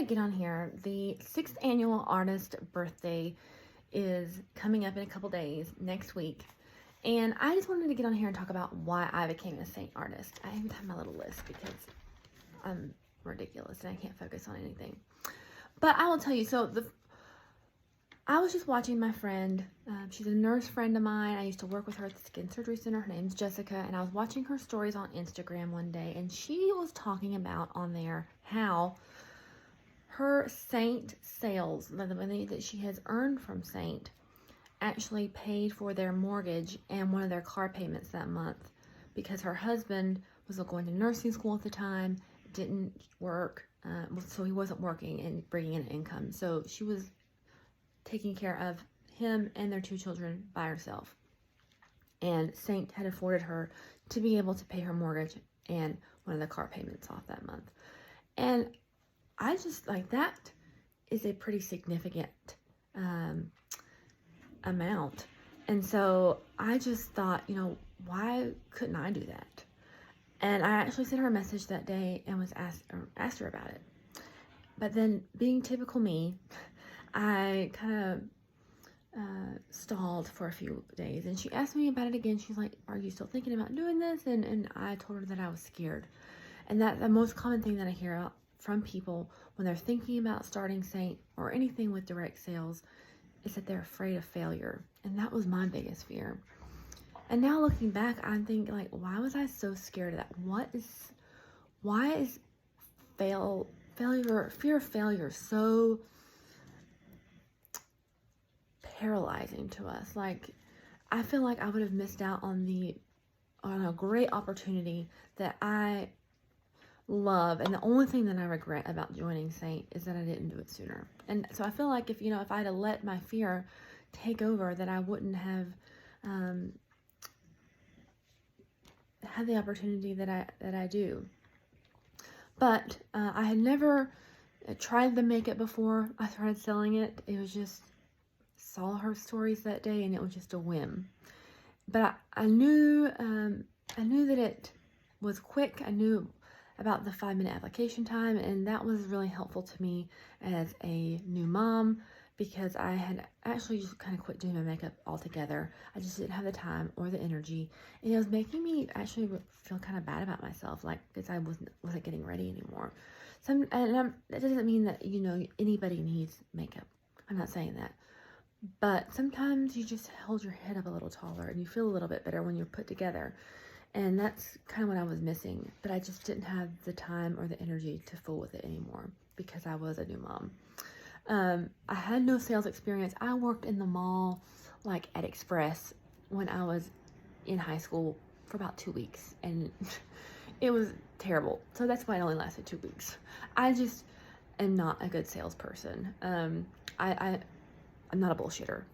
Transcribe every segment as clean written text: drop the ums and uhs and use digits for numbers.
to get on here. The 6th annual artist birthday is coming up in a couple days, next week. And I just wanted to get on here and talk about why I became a Seint artist. I even have my little list because I'm ridiculous and I can't focus on anything. But I will tell you, I was just watching my friend. She's a nurse friend of mine. I used to work with her at the Skin Surgery Center. Her name's Jessica. And I was watching her stories on Instagram one day. And she was talking about on there how her Seint sales, the money that she has earned from Seint, actually paid for their mortgage and one of their car payments that month, because her husband was going to nursing school at the time, didn't work, so he wasn't working and bringing in income. So she was taking care of him and their 2 children by herself. And Seint had afforded her to be able to pay her mortgage and one of the car payments off that month. And I just, like, that is a pretty significant amount. And so I just thought, why couldn't I do that? And I actually sent her a message that day and was asked her about it. But then, being typical me, I kind of stalled for a few days, and she asked me about it again. She's like, "Are you still thinking about doing this?" And I told her that I was scared. And that's the most common thing that I hear from people when they're thinking about starting Seint or anything with direct sales, is that they're afraid of failure. And that was my biggest fear. And now looking back, I'm thinking, like, why was I so scared of that? Why is fear of failure so paralyzing to us? Like, I feel like I would have missed out on a great opportunity that I love, and the only thing that I regret about joining Seint is that I didn't do it sooner. And so I feel like if I had let my fear take over, that I wouldn't have had the opportunity that I do. But I had never tried the makeup before I started selling it. It was just, saw her stories that day, and it was just a whim. But I knew that it was quick. I knew about the 5-minute application time, and that was really helpful to me as a new mom, because I had actually just kind of quit doing my makeup altogether. I just didn't have the time or the energy, and it was making me actually feel kind of bad about myself, like, because I wasn't getting ready anymore. That doesn't mean that anybody needs makeup. I'm not saying that, but sometimes you just hold your head up a little taller and you feel a little bit better when you're put together. And that's kind of what I was missing, but I just didn't have the time or the energy to fool with it anymore because I was a new mom. I had no sales experience. I worked in the mall, like at Express, when I was in high school for about 2 weeks, and it was terrible. So that's why it only lasted 2 weeks. I just am not a good salesperson. I'm not a bullshitter.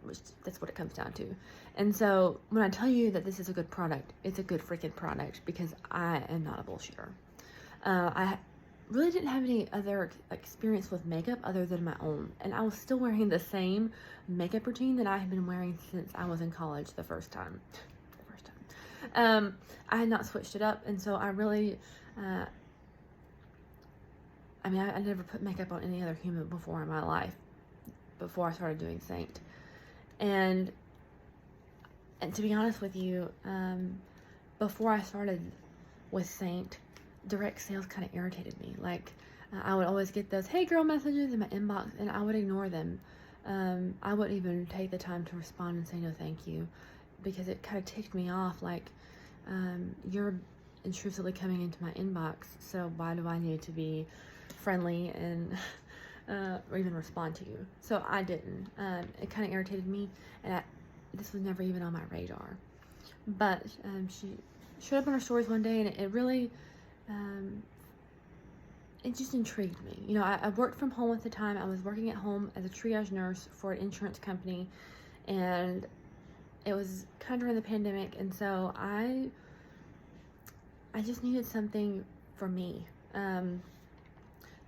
Which that's what it comes down to. And so when I tell you that this is a good product, it's a good freaking product, because I am not a bullshitter. I really didn't have any other experience with makeup other than my own, and I was still wearing the same makeup routine that I had been wearing since I was in college the first time. I had not switched it up, and so I really I never put makeup on any other human before in my life, before I started doing Seint. And to be honest with you, before I started with Seint, direct sales kind of irritated me. Like, I would always get those "hey girl" messages in my inbox, and I would ignore them. I wouldn't even take the time to respond and say no thank you, because it kind of ticked me off. Like, you're intrusively coming into my inbox, so why do I need to be friendly and or even respond to you? So I didn't. It kind of irritated me, and this was never even on my radar. But she showed up on her stories one day, and it really, it just intrigued me. I worked from home at the time. I was working at home as a triage nurse for an insurance company, and it was kind of during the pandemic, and so I just needed something for me.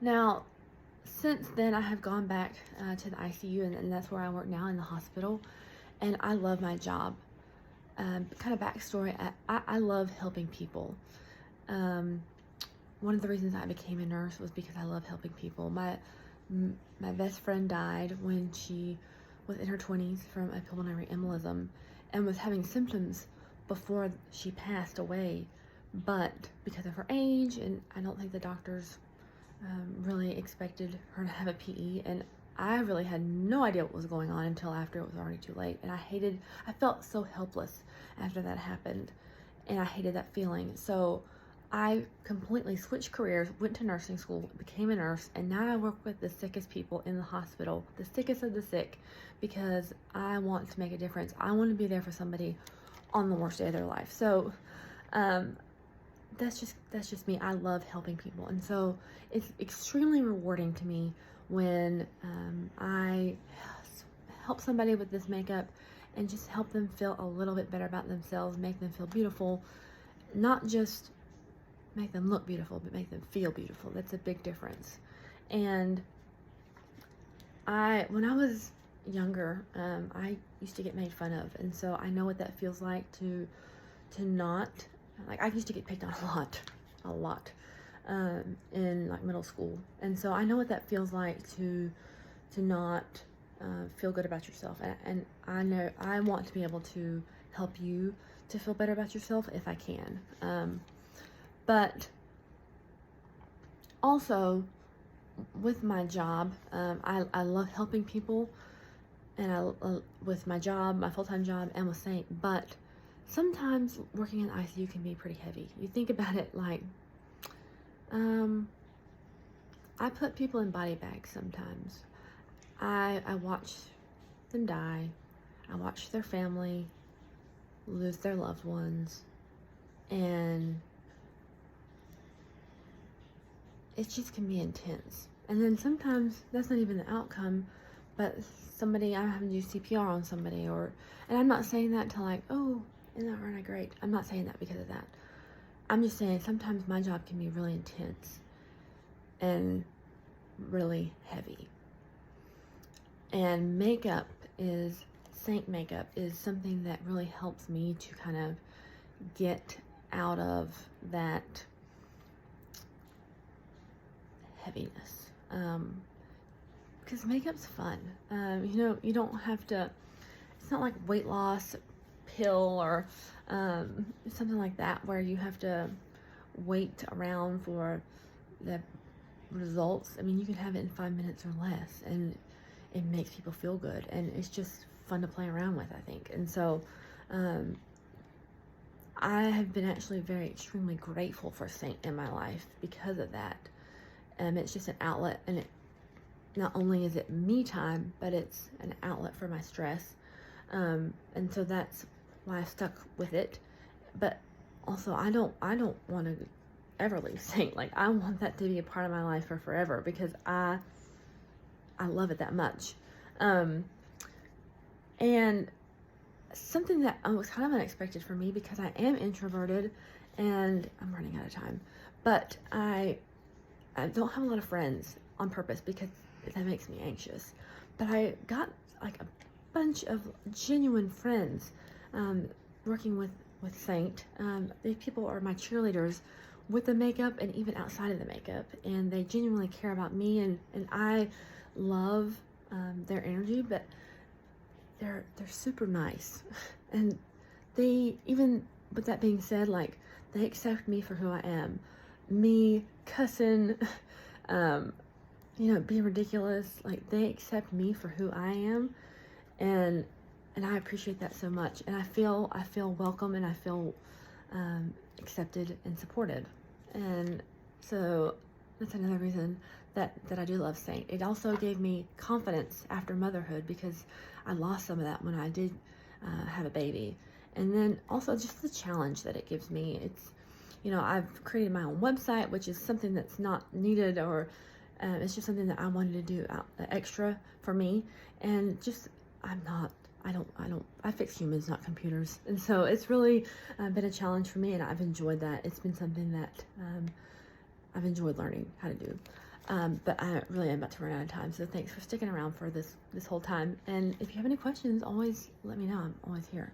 Now, since then, I have gone back to the ICU, and that's where I work now, in the hospital, and I love my job. Kind of backstory, I love helping people. one of the reasons I became a nurse was because I love helping people. My best friend died when she was in her 20s from a pulmonary embolism and was having symptoms before she passed away. But because of her age, and I don't think the doctors really expected her to have a PE, and I really had no idea what was going on until after it was already too late. And I felt so helpless after that happened, and I hated that feeling. So I completely switched careers, went to nursing school, became a nurse, and now I work with the sickest people in the hospital, the sickest of the sick, because I want to make a difference. I want to be there for somebody on the worst day of their life. So that's just me. I love helping people, and so it's extremely rewarding to me when I help somebody with this makeup and just help them feel a little bit better about themselves, make them feel beautiful, not just make them look beautiful, but make them feel beautiful. That's a big difference. And when I was younger, I used to get made fun of, and so I know what that feels like to not, like, I used to get picked on a lot in like middle school, and so I know what that feels like to not feel good about yourself, and I know I want to be able to help you to feel better about yourself if I can. But also with my job, I love helping people, and with my job, my full-time job, and with Seint, but sometimes working in ICU can be pretty heavy. You think about it like, I put people in body bags sometimes. I watch them die. I watch their family lose their loved ones, and it just can be intense. And then sometimes that's not even the outcome, but I'm having to do CPR on somebody, and I'm not saying that to like, oh, isn't that really great? I'm not saying that because of that. I'm just saying sometimes my job can be really intense and really heavy. And Seint makeup is something that really helps me to kind of get out of that heaviness. Because makeup's fun. You don't have to, it's not like weight loss pill or something like that where you have to wait around for the results. I mean, you can have it in 5 minutes or less, and it makes people feel good, and it's just fun to play around with, I think. And so I have been actually extremely grateful for Seint in my life because of that. It's just an outlet, and not only is it me time, but it's an outlet for my stress. And so that's why I stuck with it. But also, I don't want to ever leave Seint. Like, I want that to be a part of my life for forever, because I love it that much. And something that was kind of unexpected for me, because I am introverted and I'm running out of time, but I don't have a lot of friends on purpose because that makes me anxious. But I got like a bunch of genuine friends working with Seint. These people are my cheerleaders with the makeup and even outside of the makeup, and they genuinely care about me, and I love their energy, but they're super nice. And they, even with that being said, like, they accept me for who I am. Me cussing, being ridiculous, like, they accept me for who I am, and I appreciate that so much. And I feel welcome, and I feel accepted and supported. And so that's another reason that I do love Seint. It also gave me confidence after motherhood, because I lost some of that when I did have a baby. And then also just the challenge that it gives me. It's, I've created my own website, which is something that's not needed, or it's just something that I wanted to do extra for me. And just, I fix humans, not computers. And so it's really been a challenge for me, and I've enjoyed that. It's been something that I've enjoyed learning how to do. But I really am about to run out of time, so thanks for sticking around for this whole time. And if you have any questions, always let me know. I'm always here.